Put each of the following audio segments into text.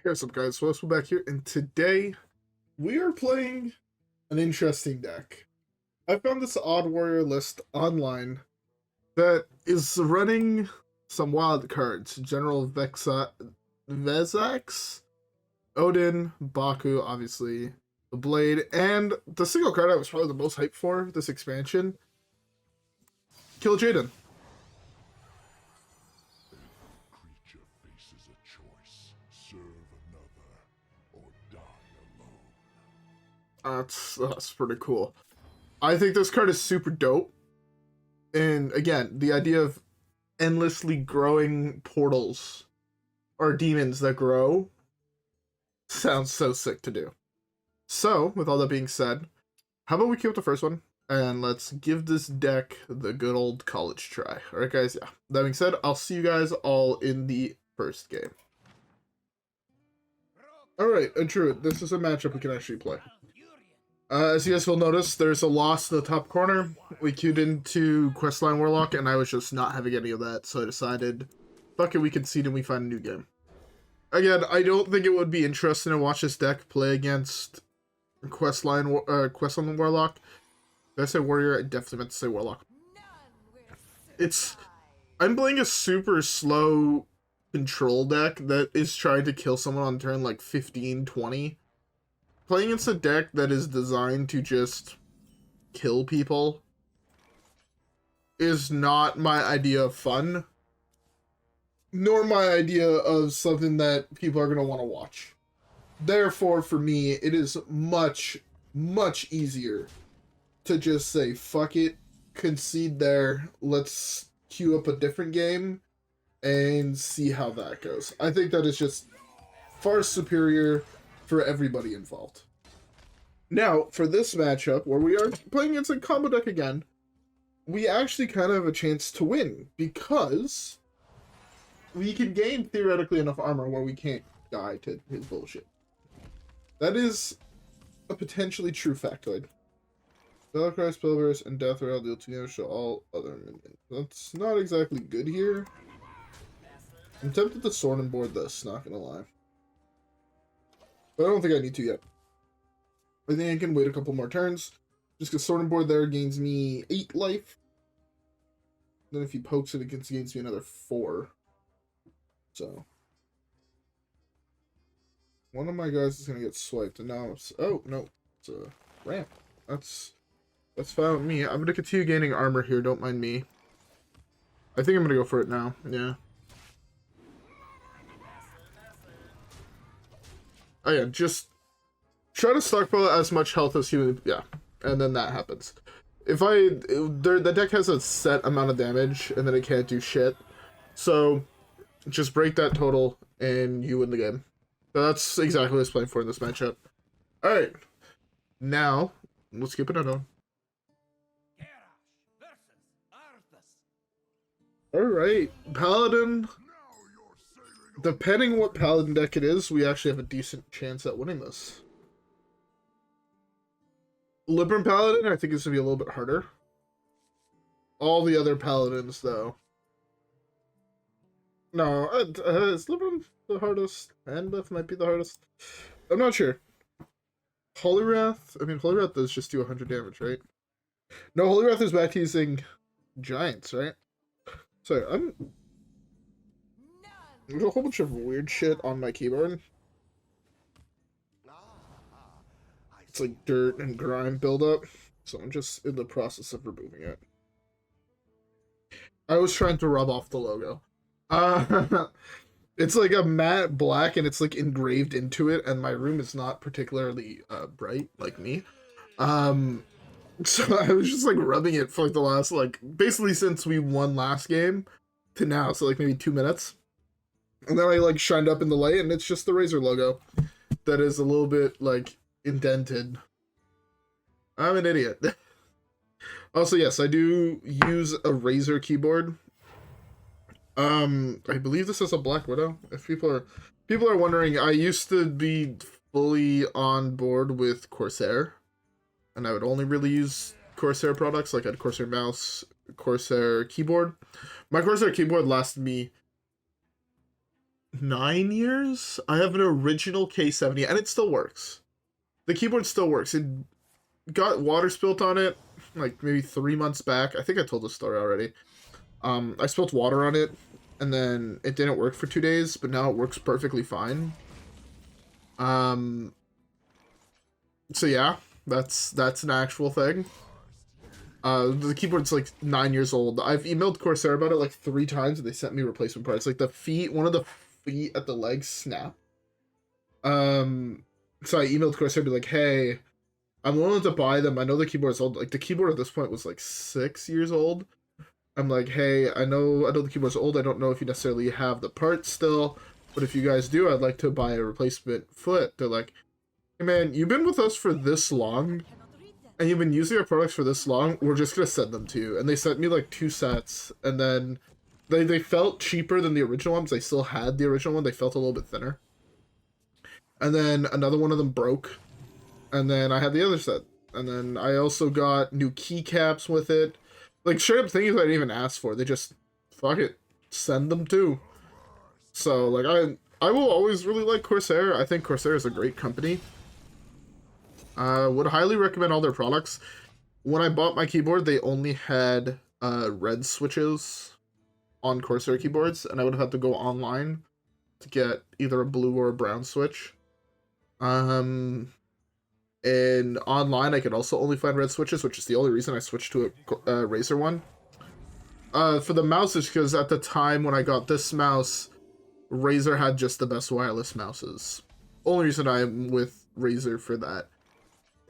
What's up, guys? So we're back here, and today we are playing an interesting deck. I found this odd warrior list online that is running some wild cards. General Vezax, Odyn, Baku, obviously, the Blade, and the single card I was probably the most hyped for this expansion, Kil'jaeden. That's pretty cool. I think this card is super dope. And again, the idea of endlessly growing portals or demons that grow sounds so sick to do. So, with all that being said, how about we keep up the first one and let's give this deck the good old college try. Alright guys, yeah. That being said, I'll see you guys all in the first game. Alright, Druid, this is a matchup we can actually play. As you guys will notice, there's a loss in the top corner. We queued into Questline Warlock, and I was just not having any of that, so I decided, fuck it, we concede and we find a new game. Again, I don't think it would be interesting to watch this deck play against Questline Warlock. Did I say Warrior? I definitely meant to say Warlock. I'm playing a super slow control deck that is trying to kill someone on turn like 15, 20. Playing against a deck that is designed to just kill people is not my idea of fun, nor my idea of something that people are going to want to watch. Therefore, for me, it is much, much easier to just say, fuck it, concede there, let's queue up a different game, and see how that goes. I think that is just far superior for everybody involved. Now, for this matchup, where we are playing against a combo deck again, we actually kind of have a chance to win, because we can gain, theoretically, enough armor where we can't die to his bullshit. That is a potentially true factoid. Spellcry, Spellburst, and Death Rattle deal 2 damage to all other minions. That's not exactly good here. I'm tempted to sword and board this, not gonna lie. But I don't think I need to yet. I think I can wait a couple more turns. Just because sword and board there gains me 8 life. Then if he pokes it, it gains me another 4. So. One of my guys is going to get swiped. And now it's... Oh, no. It's a ramp. That's fine with me. I'm going to continue gaining armor here. Don't mind me. I think I'm going to go for it now. Yeah. Oh yeah, just try to stockpile as much health as human. Yeah, and then that happens. The deck has a set amount of damage, and then it can't do shit. So just break that total, and you win the game. So that's exactly what I was playing for in this matchup. All right, now let's keep it on. All right, Paladin. Depending what Paladin deck it is, we actually have a decent chance at winning this. Libram Paladin, I think it's going to be a little bit harder. All the other Paladins, though. No, is Libram the hardest? Anbeth might be the hardest. I'm not sure. Holy Wrath? I mean, Holy Wrath does just do 100 damage, right? No, Holy Wrath is back to using Giants, right? Sorry, there's a whole bunch of weird shit on my keyboard. It's like dirt and grime buildup, so I'm just in the process of removing it. I was trying to rub off the logo. It's like a matte black and it's like engraved into it, and my room is not particularly bright like me. So I was just like rubbing it for like the last, like, basically since we won last game to now, so like maybe 2 minutes. And then I like shined up in the light, and it's just the Razor logo that is a little bit like indented. I'm an idiot. Also, yes, I do use a Razer keyboard. I believe this is a Black Widow. If people are wondering, I used to be fully on board with Corsair, and I would only really use Corsair products. Like I had Corsair mouse, Corsair keyboard. My Corsair keyboard lasted me 9 years. I have an original K70 and it still works. The keyboard still works. It got water spilt on it like maybe 3 months back. I think I told this story already. I spilled water on it and then it didn't work for 2 days, but now it works perfectly fine. So yeah, that's an actual thing. The keyboard's like 9 years old. I've emailed Corsair about it like 3 times and they sent me replacement parts. Like the feet, one of the feet at the legs snap. So I emailed Corsair to be like, hey, I'm willing to buy them. I know the keyboard's old. Like the keyboard at this point was like 6 years old. I'm like, hey, I know the keyboard's old. I don't know if you necessarily have the parts still, but if you guys do, I'd like to buy a replacement foot. They're like, hey man, you've been with us for this long and you've been using our products for this long, we're just gonna send them to you. And they sent me like 2 sets, and then they felt cheaper than the original ones. They still had the original one. They felt a little bit thinner. And then another one of them broke, and then I had the other set. And then I also got new keycaps with it. Like straight up things I didn't even ask for. They just, fuck it, send them too. So like I will always really like Corsair. I think Corsair is a great company. Would highly recommend all their products. When I bought my keyboard, they only had red switches on Corsair keyboards, and I would have had to go online to get either a blue or a brown switch. And online I could also only find red switches, which is the only reason I switched to a Razer one. For the mouse is because at the time when I got this mouse, Razer had just the best wireless mouses. Only reason I'm with Razer for that.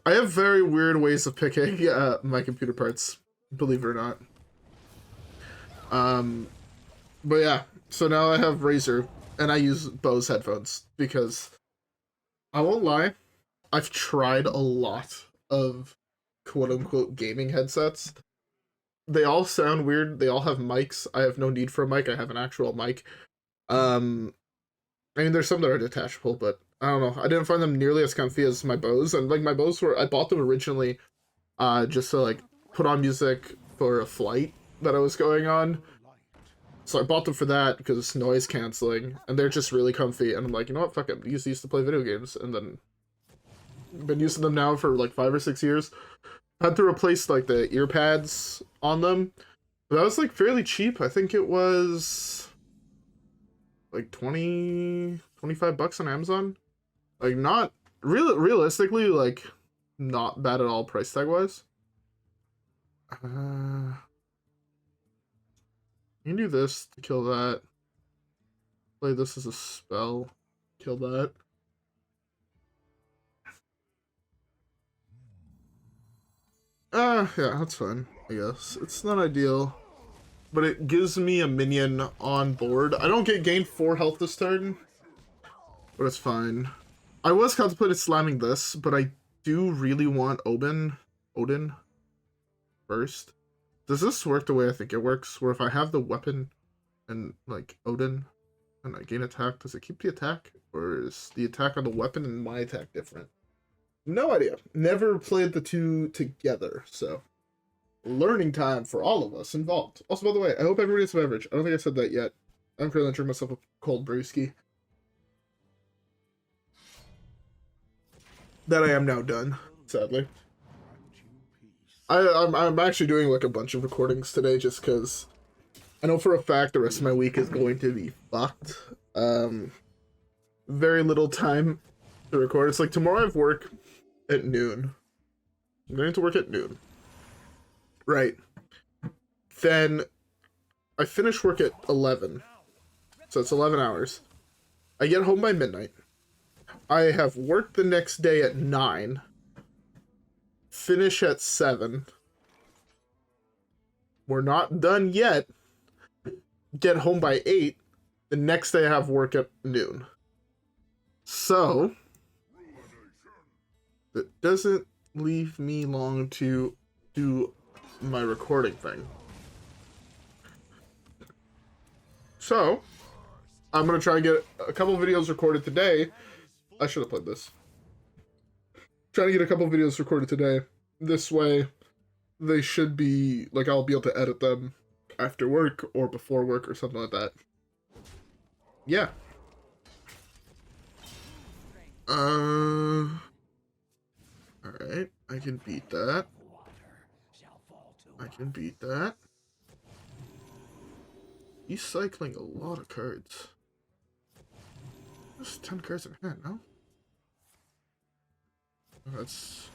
I have very weird ways of picking my computer parts, believe it or not. But yeah, so now I have Razer, and I use Bose headphones, because I won't lie, I've tried a lot of quote-unquote gaming headsets. They all sound weird, they all have mics. I have no need for a mic, I have an actual mic. I mean, there's some that are detachable, but I don't know. I didn't find them nearly as comfy as my Bose, and like my Bose I bought them originally just to like put on music for a flight that I was going on. So I bought them for that because it's noise canceling, and they're just really comfy. And I'm like, you know what, fuck it, use these to play video games. And then I've been using them now for like 5 or 6 years. I had to replace like the ear pads on them, but that was like fairly cheap. I think it was like 20, 25 bucks on Amazon. Like, not realistically, like, not bad at all price tag wise. You can do this to kill that. Play this as a spell. Kill that. Yeah, that's fine, I guess. It's not ideal, but it gives me a minion on board. I don't get gained 4 health this turn, but it's fine. I was contemplating slamming this, but I do really want Odyn first. Does this work the way I think it works? Where if I have the weapon and like Odyn and I gain attack, does it keep the attack? Or is the attack on the weapon and my attack different? No idea. Never played the two together, so learning time for all of us involved. Also, by the way, I hope everybody has a beverage. I don't think I said that yet. I'm currently drinking myself a cold brewski. That I am now done, sadly. I'm actually doing like a bunch of recordings today just because I know for a fact the rest of my week is going to be fucked. Very little time to record. It's like tomorrow I have work at noon. I'm going to work at noon. Right. Then I finish work at 11. So it's 11 hours. I get home by midnight. I have work the next day at 9. Finish at 7. We're not done yet. Get home by 8. The next day I have work at noon. So, it doesn't leave me long to do my recording thing. So, I'm going to try and get a couple videos recorded today. I should have played this. Trying to get a couple videos recorded today. This way, they should be, like, I'll be able to edit them after work or before work or something like that. Yeah. Alright, I can beat that. I can beat that. He's cycling a lot of cards. There's 10 cards in hand, no? That's...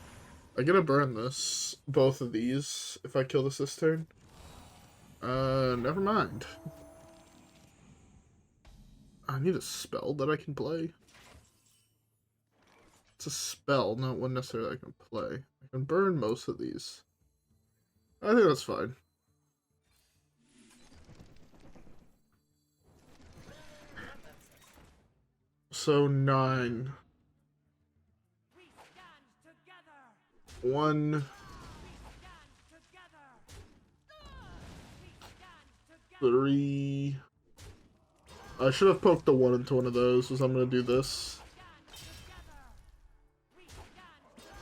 I gotta burn this, both of these, if I kill this turn. Never mind. I need a spell that I can play. It's a spell, not one necessarily I can play. I can burn most of these. I think that's fine. So 9. 1. 3. I should have poked the 1 into one of those, because I'm going to do this.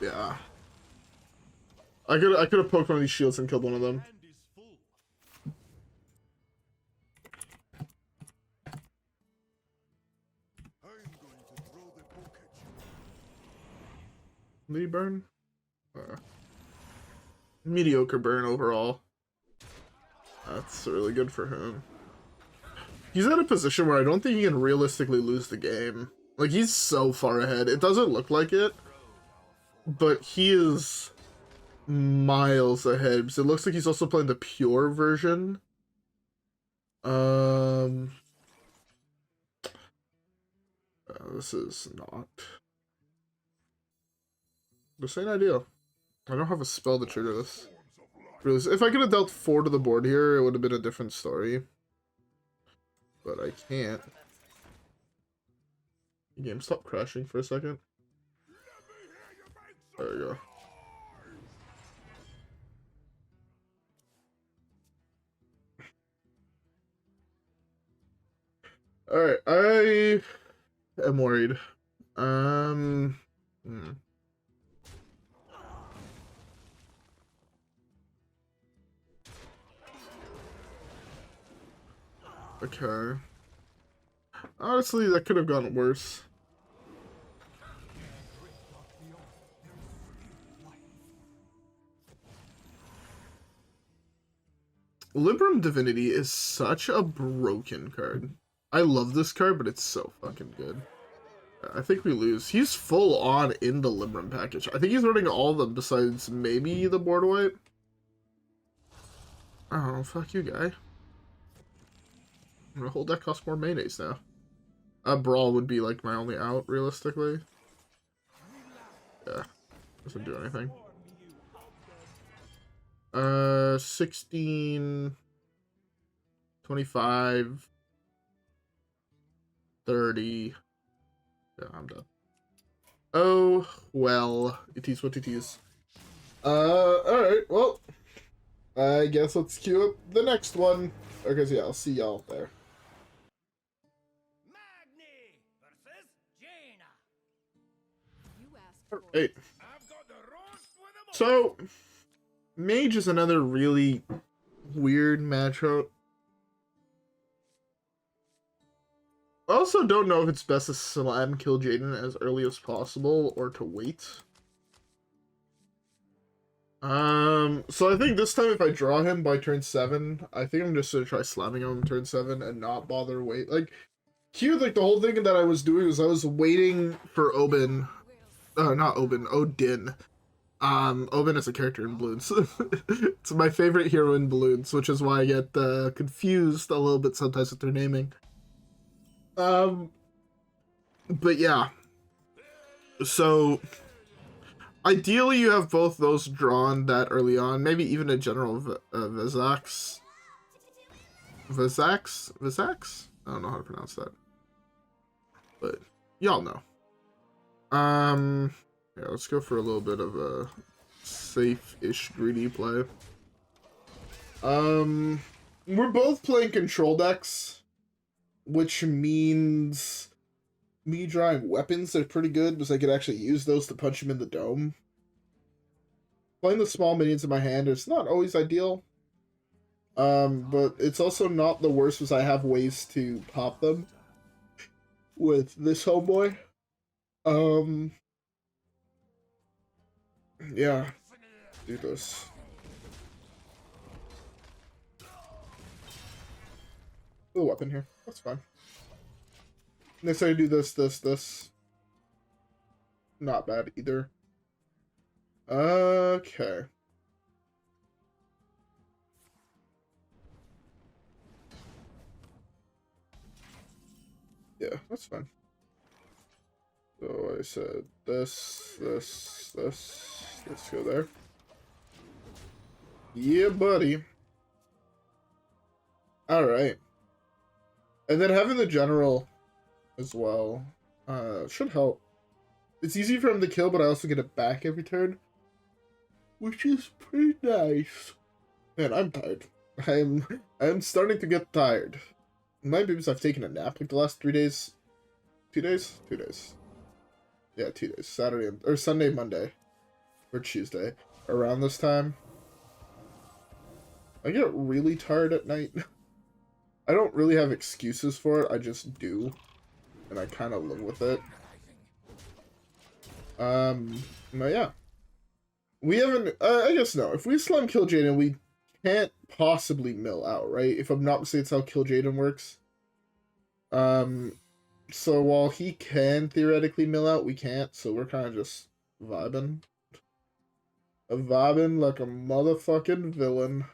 Yeah. I could have poked one of these shields and killed one of them. Did he burn? Mediocre burn overall. That's really good for him. He's at a position where I don't think he can realistically lose the game. Like, he's so far ahead. It doesn't look like it, but he is miles ahead. Because it looks like he's also playing the pure version. This is not. This ain't ideal. I don't have a spell to trigger this. If I could have dealt 4 to the board here, it would have been a different story. But I can't. The game stopped crashing for a second. There we go. Alright, I am worried. Okay. Honestly, that could have gone worse. Libram Divinity is such a broken card. I love this card, but it's so fucking good. I think we lose. He's full on in the Libram package. I think he's running all of them besides maybe the board wipe. Oh, fuck you, guy. I'm gonna hold that costs more mayonnaise now. Brawl would be like my only out, realistically. Yeah, doesn't do anything. 16, 25, 30. Yeah, I'm done. Oh, well, it is what it is. Alright, well, I guess let's queue up the next one. Okay, so yeah, I'll see y'all there. Alright. So, Mage is another really weird matchup. I also don't know if it's best to slam Kil'jaeden as early as possible or to wait. So I think this time if I draw him by turn 7, I think I'm just gonna try slamming him on turn 7 and not bother wait. Like, here, like, the whole thing that I was doing was I was waiting for Odyn. Odyn. Odyn is a character in Balloons. It's my favorite hero in Balloons, which is why I get confused a little bit sometimes with their naming. But yeah. So, ideally you have both those drawn that early on. Maybe even a general Vezax. Vezax? I don't know how to pronounce that. But, y'all know. Yeah, let's go for a little bit of a safe-ish greedy play. We're both playing control decks, which means me drawing weapons are pretty good because I could actually use those to punch him in the dome. Playing the small minions in my hand is not always ideal. But it's also not the worst because I have ways to pop them with this homeboy. Um, yeah, do this. Put a weapon here. That's fine. Next time I do this. Not bad either. Okay. Yeah, that's fine. So I said this. Let's go there. Yeah, buddy. Alright. And then having the general as well should help. It's easy for him to kill, but I also get it back every turn, which is pretty nice. Man, I'm tired. I'm starting to get tired. It might be because I've taken a nap like the last 3 days. 2 days? 2 days. Yeah, 2 days. Saturday or Sunday, Monday, or Tuesday. Around this time, I get really tired at night. I don't really have excuses for it. I just do, and I kind of live with it. But yeah, we haven't. I guess no. If we slum Kil'jaeden, we can't possibly mill out, right? If I'm not mistaken, it's how Kil'jaeden works. So while he can theoretically mill out, we can't. So we're kind of just vibing. Vibing like a motherfucking villain.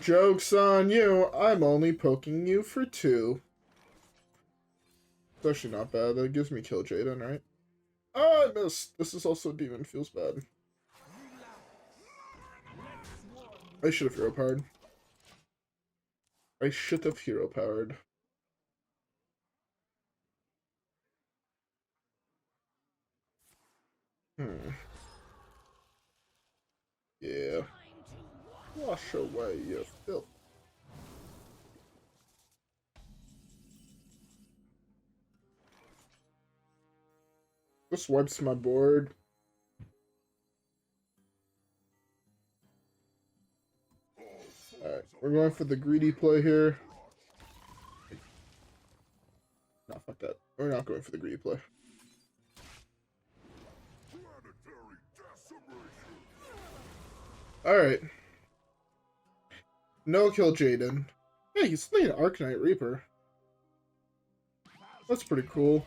Joke's on you. I'm only poking you for 2. It's actually not bad. That gives me Kil'jaeden, right? Oh, I missed. This is also Demon. Feels bad. I should have hero powered. Yeah. Wash away your filth. This wipes my board. Alright, we're going for the greedy play here. No, fuck that. We're not going for the greedy play. Alright. No Kil'jaeden. Hey, he's playing Arcanite Reaper. That's pretty cool.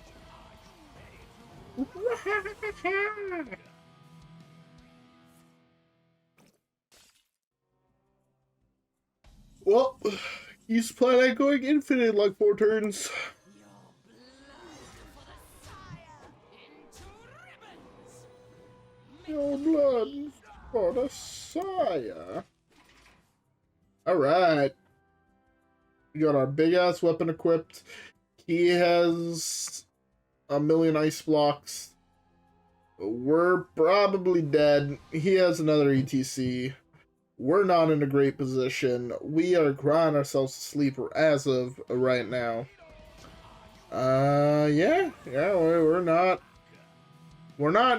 Well, he's planning on going infinite in like 4 turns. Your blood for the sire. Alright. We got our big ass weapon equipped. He has a million ice blocks. We're probably dead. He has another ETC. We're not in a great position. We are crying ourselves to sleep as of right now. Yeah, we're not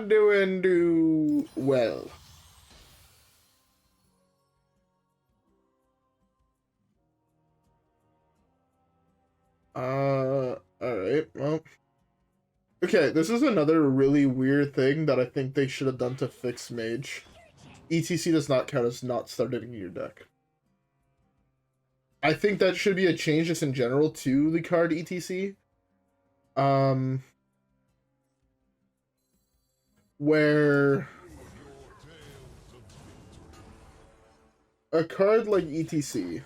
doing too well. Alright, well. Okay, this is another really weird thing that I think they should have done to fix Mage. ETC does not count as not starting in your deck. I think that should be a change just in general to the card ETC. Where a card like ETC,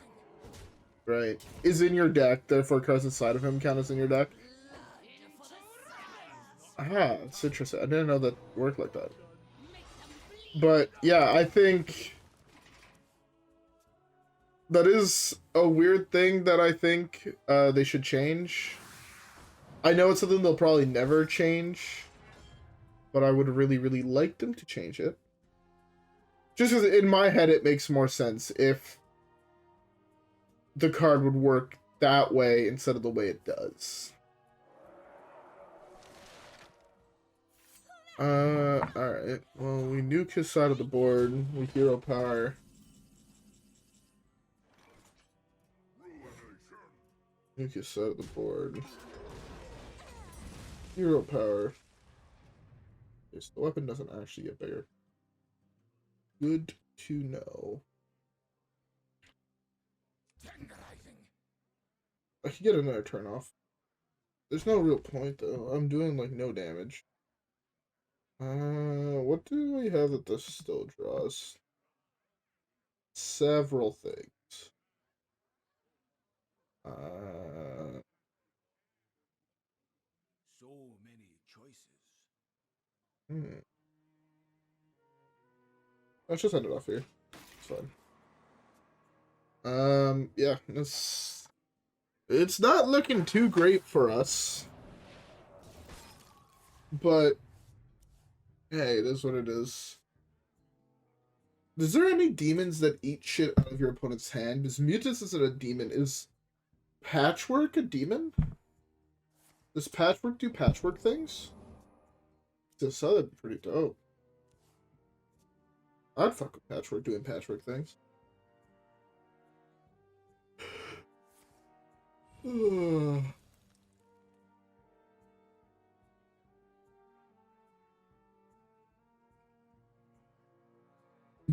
right, is in your deck, therefore cards inside of him count as in your deck. Ah, it's interesting. I didn't know that worked like that. But yeah, I think that is a weird thing that I think they should change. I know it's something they'll probably never change, but I would really, really like them to change it. Just because in my head it makes more sense if the card would work that way instead of the way it does. Alright. Well, we nuke his side of the board. We hero power. Nuke his side of the board. Hero power. Okay, so the weapon doesn't actually get bigger. Good to know. I could get another turn off. There's no real point though. I'm doing like no damage. What do we have that this still draws? Several things. So many choices. Let's just end it off here. It's fine. Yeah, it's not looking too great for us. But hey, it is what it is. Is there any demons that eat shit out of your opponent's hand? Because Mutus isn't a demon. Is Patchwork a demon? Does Patchwork do patchwork things? This other pretty dope. I'd fuck with Patchwork doing patchwork things.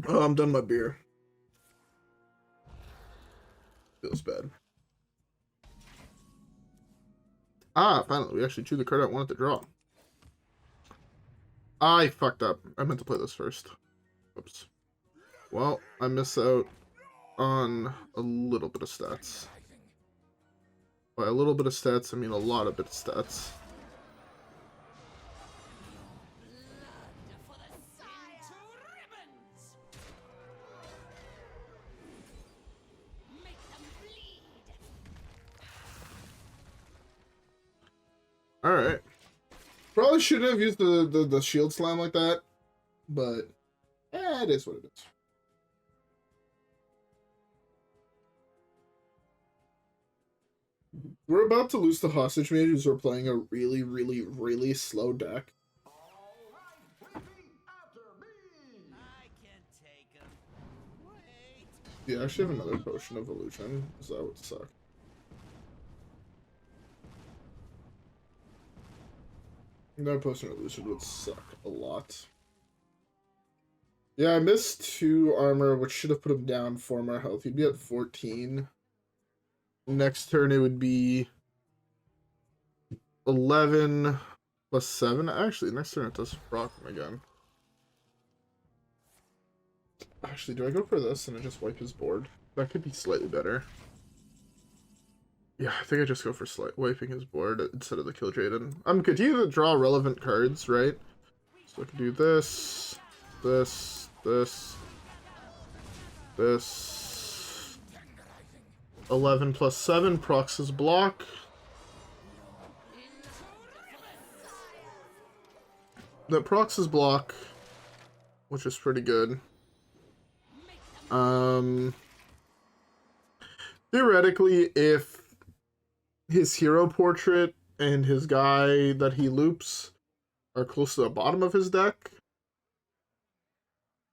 Oh, I'm done my beer. Feels bad. Ah, finally, we actually drew the card I wanted to draw. I fucked up. I meant to play this first. Oops. Well, I miss out on a little bit of stats. By a little bit of stats, I mean a lot of bit of stats. Alright. Probably shouldn't have used the shield slam like that, but it is what it is. We're about to lose the hostage mages who are playing a really, really, really slow deck. Yeah, I actually have another potion of illusion, because that would suck. Another potion of illusion would suck a lot. Yeah, I missed 2 armor, which should have put him down 4 more health. He'd be at 14. Next turn it would be 11 plus 7. Actually, next turn it does proc him again. Actually, do I go for this and I just wipe his board? That could be slightly better. Yeah, I think I just go for wiping his board instead of the Kil'jaeden. I'm continuing to draw relevant cards, right? So I can do this, this, this, this. 11 plus 7 procs his block. That procs his block, which is pretty good. Theoretically, if his hero portrait and his guy that he loops are close to the bottom of his deck,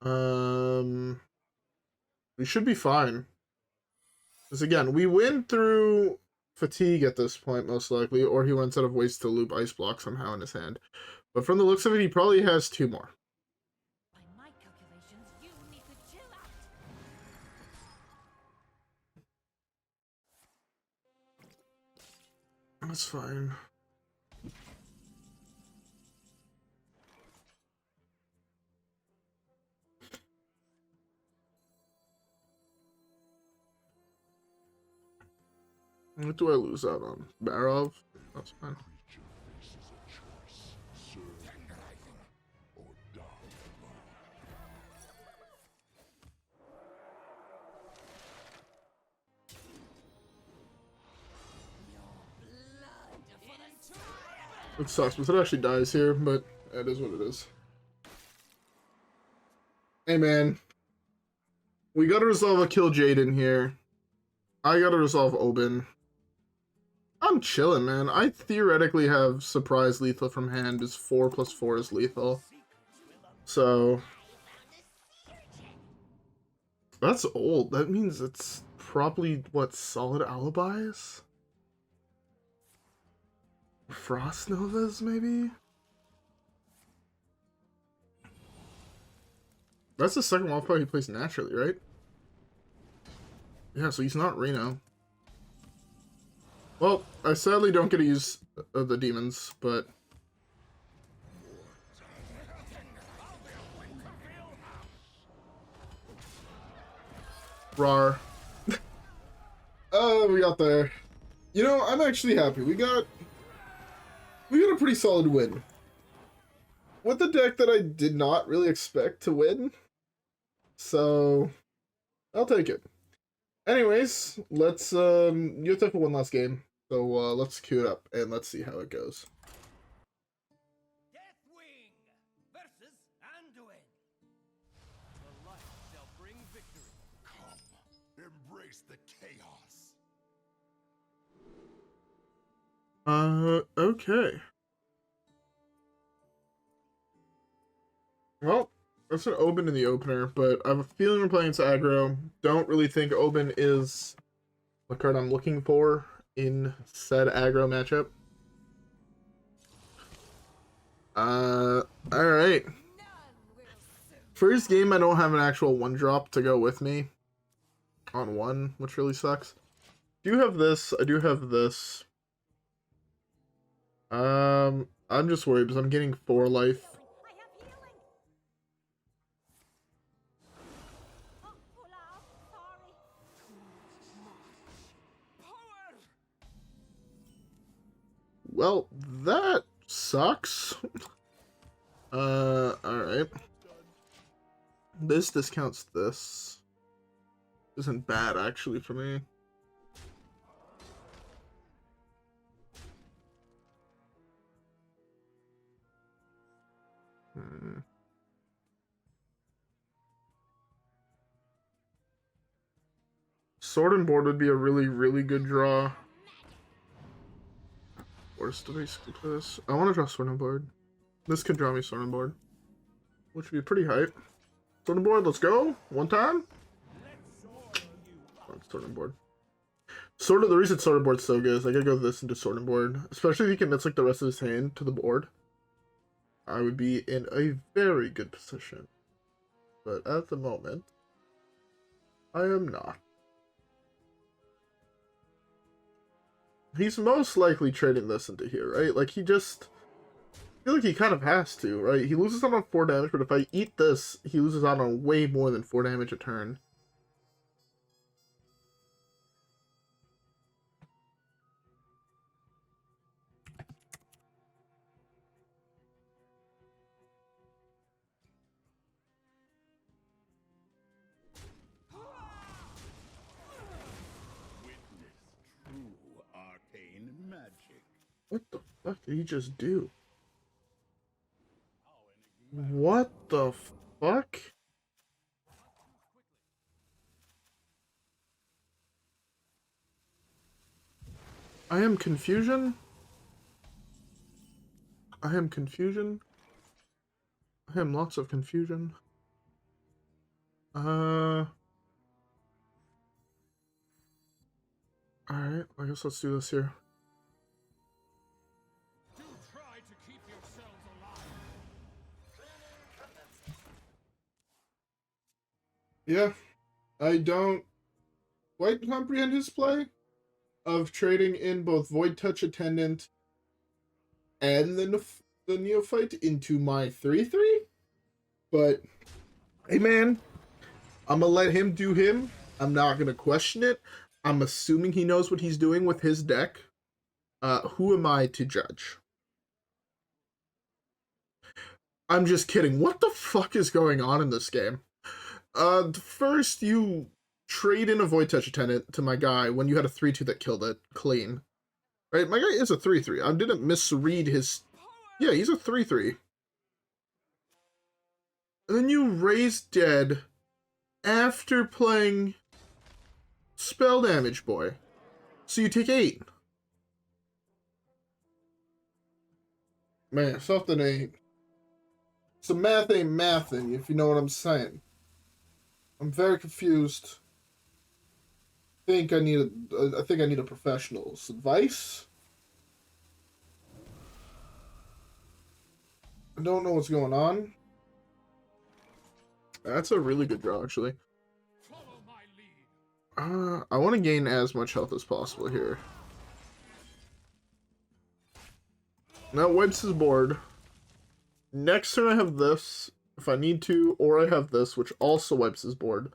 we should be fine. Because again, we win through fatigue at this point, most likely, or he runs out of ways to loop ice block somehow in his hand. But from the looks of it, he probably has 2 more. By my calculations, you need to chill out. That's fine. What do I lose out on? Barov? That's fine. It sucks because it actually dies here, but it is what it is. Hey man, we gotta resolve a Kil'jaeden here. I gotta resolve Odyn. I'm chilling, man. I theoretically have surprise lethal from hand. Is 4 plus 4 is lethal. So that's old. That means it's probably what, solid alibis? Frost Novas, maybe? That's the second wildfire he plays naturally, right? Yeah, so he's not Reno. Well, I sadly don't get to use the demons, but... Rar. Oh, we got there. You know, I'm actually happy. We got a pretty solid win. With a deck that I did not really expect to win. So, I'll take it. Anyways, let's, you have to for one last game. So, let's queue it up and let's see how it goes. Deathwing versus Anduin. The light shall bring victory. Come, embrace the chaos. Okay. Well, that's an Odyn in the opener, but I have a feeling we're playing into aggro. Don't really think Odyn is the card I'm looking for in said aggro matchup. Alright. First game, I don't have an actual one drop to go with me on one, which really sucks. I do have this. I do have this. I'm just worried because I'm getting 4 life. I have healing. Oh, Olaf, sorry. Power! Well, that sucks. Alright. This discounts this. Isn't bad, actually, for me. Sword and board would be a really, really good draw. Worst to basically play this. I want to draw sword and board. This could draw me sword and board, which would be pretty hype. Sword and board, let's go. One time. Oh, sword and board. The reason sword and board's so good is I gotta go this into sword and board. Especially if he commits like the rest of his hand to the board. I would be in a very good position. But at the moment, I am not. He's most likely trading this into here, right? Like, I feel like he kind of has to, right? He loses out on 4 damage, but if I eat this, he loses out on way more than 4 damage a turn. Witness true arcane magic. What the fuck did he just do? What the fuck? I am confusion. I am confusion. I am lots of confusion. Alright, I guess let's do this here. Do try to keep yourselves alive. Yeah, I don't quite comprehend his play of trading in both Void Touch Attendant and the Neophyte into my 3/3. But, hey man, I'm gonna let him do him. I'm not gonna question it. I'm assuming he knows what he's doing with his deck. Who am I to judge? I'm just kidding. What the fuck is going on in this game? First you trade in a Void Touch Attendant to my guy when you had a 3/2 that killed it clean. Right? My guy is a 3/3. I didn't misread his... Yeah, he's a 3/3. And then you raise dead after playing spell damage, boy. So you take 8. Man, something ain't... Some math ain't mathing, if you know what I'm saying. I'm very confused. I think I need a professional's advice. I don't know what's going on. That's a really good draw, actually. Follow my lead. I want to gain as much health as possible here. That wipes his board. Next turn I have this, if I need to, or I have this, which also wipes his board.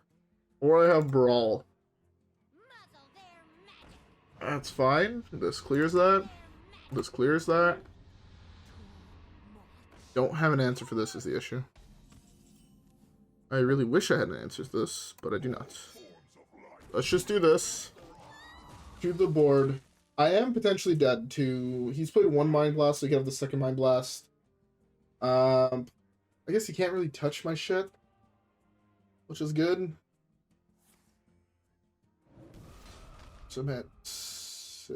Or I have Brawl. Muzzle their magic. That's fine. This clears that. This clears that. Don't have an answer for this is the issue. I really wish I had an answer to this, but I do not. Let's just do this. To the board. I am potentially dead to... He's played one Mind Blast, so he can have the second Mind Blast. I guess he can't really touch my shit, which is good. So I'm at 6.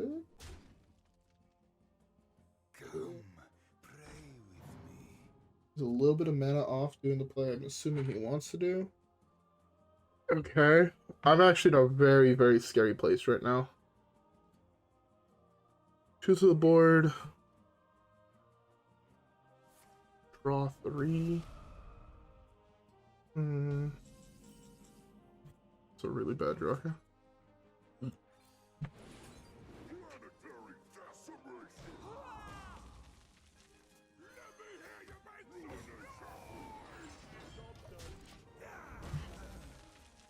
Come, pray with me. There's a little bit of mana off doing the play I'm assuming he wants to do. Okay. I'm actually in a very, very scary place right now. 2 to the board. Draw 3. It's a really bad draw here. Planetary decimation. Let me hear you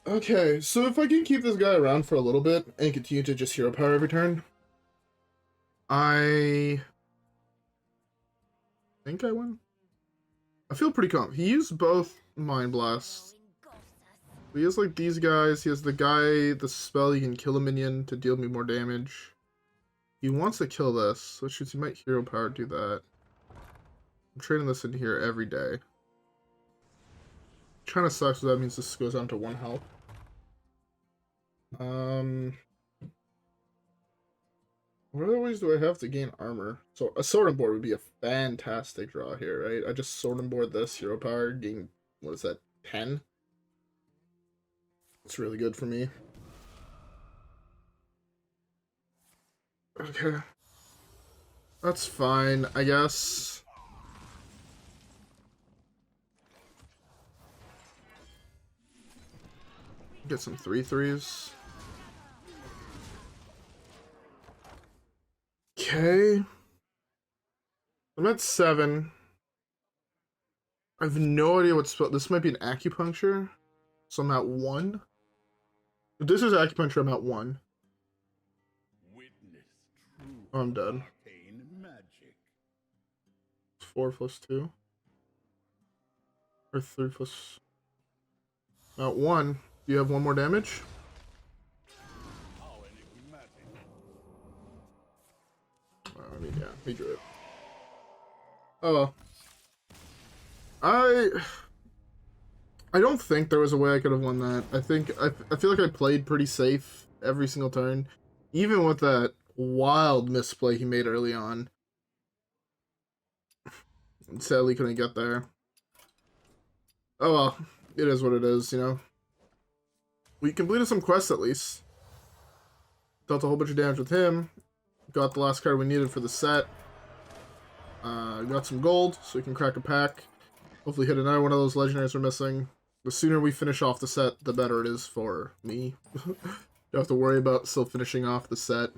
make Okay, so if I can keep this guy around for a little bit and continue to just hero power every turn, I think I win. I feel pretty calm. He used both Mind Blasts. He has like these guys. He has the guy, the spell, you can kill a minion to deal me more damage. He wants to kill this, which means he might hero power do that. I'm trading this in here every day. Kinda sucks, so that means this goes down to 1 health. What other ways do I have to gain armor? So a sword and board would be a fantastic draw here, right? I just sword and board this, hero power, gain, what is that, 10? It's really good for me. Okay. That's fine, I guess. Get some 3/3s. Okay. I'm at 7. I have no idea what spell. This might be an acupuncture. So I'm at 1. If this is acupuncture, I'm at 1. witness true Oh, I'm dead. arcane magic. 4 plus 2. Or 3 plus... At 1. Do you have 1 more damage? How enigmatic. I mean, yeah, he drew it. Oh well. I don't think there was a way I could have won that. I feel like I played pretty safe every single turn. Even with that wild misplay he made early on. Sadly couldn't get there. Oh well. It is what it is, you know. We completed some quests at least. Dealt a whole bunch of damage with him. Got the last card we needed for the set. Got some gold, so we can crack a pack. Hopefully hit another one of those legendaries we're missing. The sooner we finish off the set, the better it is for me. Don't have to worry about still finishing off the set.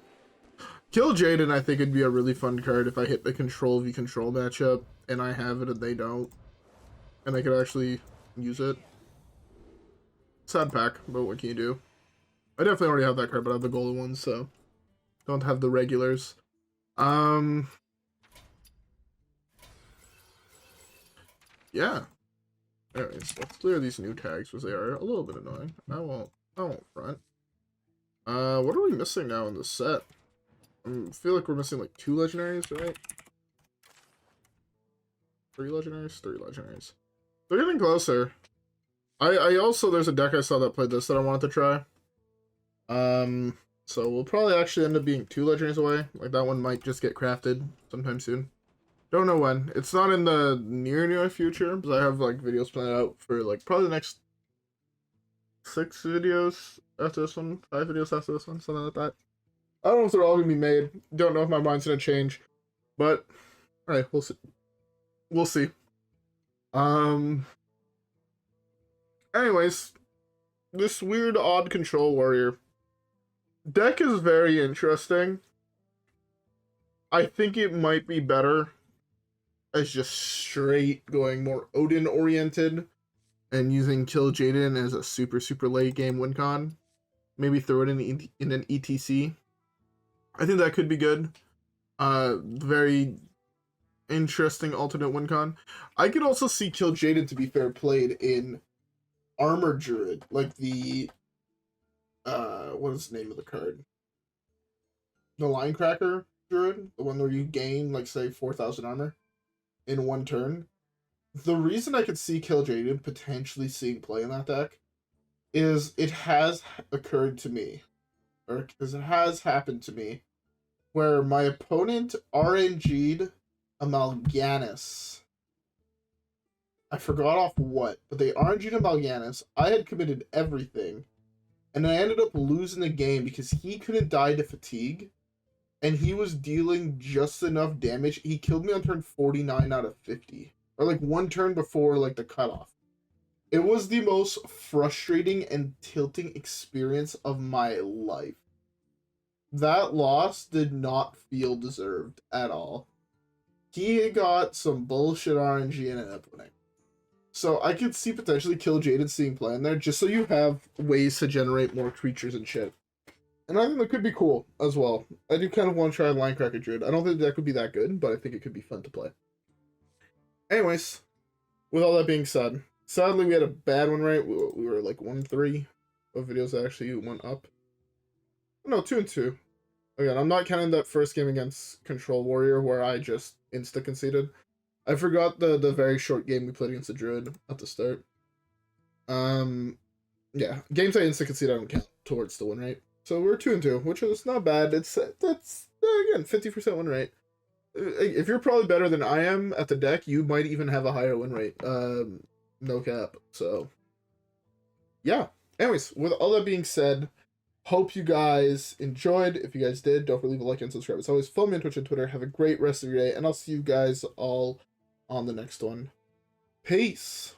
Kil'jaeden, I think, would be a really fun card if I hit the control v control matchup, and I have it and they don't. And I could actually use it. Sad pack, but what can you do? I definitely already have that card, but I have the golden one, so don't have the regulars. Yeah. Anyways, let's clear these new tags because they are a little bit annoying. I won't front. What are we missing now in the set? I feel like we're missing like 2 legendaries, right? 3 legendaries? 3 legendaries. They're getting closer. I also, there's a deck I saw that played this that I wanted to try. So we'll probably actually end up being 2 legendaries away. Like that one might just get crafted sometime soon. Don't know when. It's not in the near future, because I have like videos planned out for like probably the next 6 videos after this one, 5 videos after this one, something like that. I don't know if they're all gonna be made. Don't know if my mind's gonna change, but alright, we'll see. We'll see. Um. Anyways, this weird odd control warrior deck is very interesting. I think it might be better as just straight going more Odyn oriented and using Kil'jaeden as a super late game win con. Maybe throw it in an ETC. I think that could be good. Very interesting alternate win con. I could also see Kil'jaeden, to be fair, played in Armor Druid, like the what is the name of the card? The Linecracker Druid, the one where you gain like say 4,000 armor in one turn. The reason I could see Kil'jaeden potentially seeing play in that deck is it has occurred to me, or because it has happened to me, where my opponent RNG'd a Mal'Ganis. I forgot off what, but they RNG'd a Mal'Ganis. I had committed everything, and I ended up losing the game because he couldn't die to fatigue, and he was dealing just enough damage. He killed me on turn 49 out of 50, or like one turn before like the cutoff. It was the most frustrating and tilting experience of my life. That loss did not feel deserved at all. He got some bullshit RNG and ended up winning. So I could see potentially Kil'jaeden seeing play in there, just so you have ways to generate more creatures and shit. And I think that could be cool as well. I do kind of want to try Linecracker Druid. I don't think that could be that good, but I think it could be fun to play. Anyways, with all that being said, sadly we had a bad win rate. We were like 1-3 of videos that actually went up. No, 2-2. Again, I'm not counting that first game against Control Warrior where I just insta-conceded. I forgot the very short game we played against the Druid at the start. Yeah, games I insta-concede I don't count towards the win rate. So we're 2-2, which is not bad. That's again 50% win rate. If you're probably better than I am at the deck, you might even have a higher win rate. No cap. So yeah. Anyways, with all that being said, hope you guys enjoyed. If you guys did, don't forget to leave a like and subscribe. As always, follow me on Twitch and Twitter. Have a great rest of your day, and I'll see you guys all on the next one. Peace.